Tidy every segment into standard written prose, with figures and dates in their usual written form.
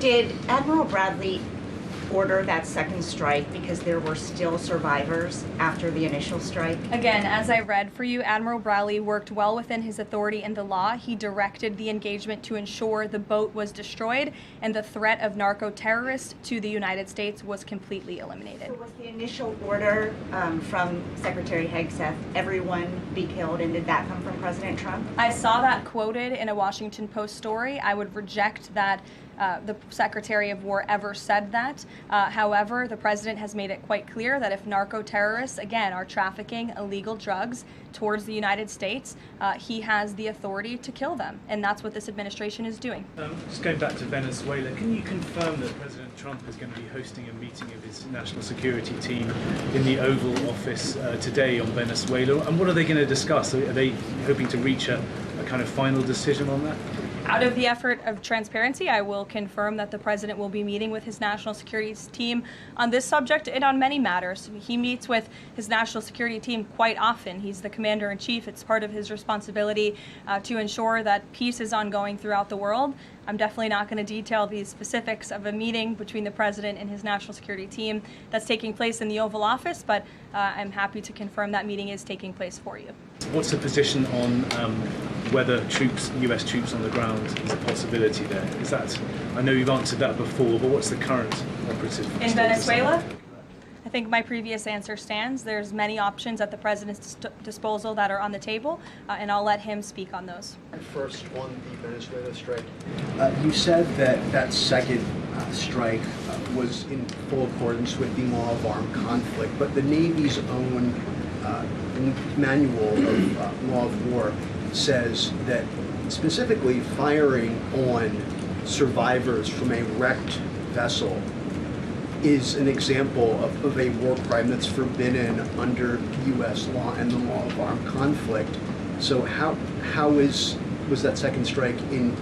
Did Admiral Bradley order that second strike because there were still survivors after the initial strike? Again, as I read for you, Admiral Bradley worked well within his authority and the law. He directed the engagement to ensure the boat was destroyed and the threat of narco-terrorists to the United States was completely eliminated. So was the initial order from Secretary Hegseth, everyone be killed, and did that come from President Trump? I saw that quoted in a Washington Post story. I would reject that the Secretary of War ever said that. However, the president has made it quite clear that if narco-terrorists, again, are trafficking illegal drugs towards the United States, he has the authority to kill them. And that's what this administration is doing. Just going back to Venezuela, can you confirm that President Trump is going to be hosting a meeting of his national security team in the Oval Office today on Venezuela? And what are they going to discuss? Are they hoping to reach a kind of final decision on that? Out of the effort of transparency, I will confirm that the president will be meeting with his national security team on this subject and on many matters. He meets with his national security team quite often. He's the commander-in-chief. It's part of his responsibility to ensure that peace is ongoing throughout the world. I'm definitely not going to detail the specifics of a meeting between the president and his national security team that's taking place in the Oval Office, but I'm happy to confirm that meeting is taking place for you. What's the position on whether US troops on the ground is a possibility there? Is that, I know you've answered that before, but what's the current operative in Venezuela? I think my previous answer stands. There's many options at the president's disposal that are on the table, and I'll let him speak on those. First, on the Venezuela strike. You said that second strike was in full accordance with the law of armed conflict, but the Navy's own manual of law of war says that specifically firing on survivors from a wrecked vessel is an example of a war crime that's forbidden under U.S. law and the law of armed conflict. So was that second strike in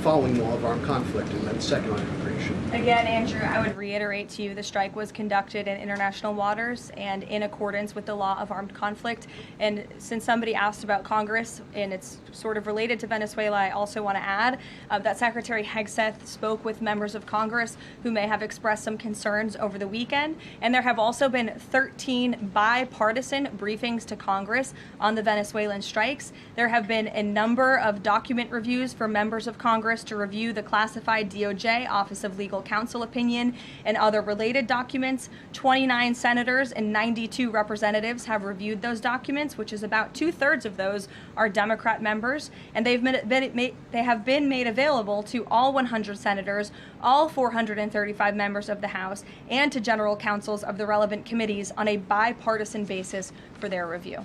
following law of armed conflict and then second on immigration? Again, Andrew, I would reiterate to you the strike was conducted in international waters and in accordance with the law of armed conflict. And since somebody asked about Congress, and it's sort of related to Venezuela, I also want to add that Secretary Hegseth spoke with members of Congress who may have expressed some concerns over the weekend. And there have also been 13 bipartisan briefings to Congress on the Venezuelan strikes. There have been a number of document reviews for members of Congress to review the classified DOJ Office of Legal Counsel opinion and other related documents. 29 senators and 92 representatives have reviewed those documents, which is about 2/3 of those are Democrat members, and they have been made available to all 100 senators, all 435 members of the House, and to general counsels of the relevant committees on a bipartisan basis for their review.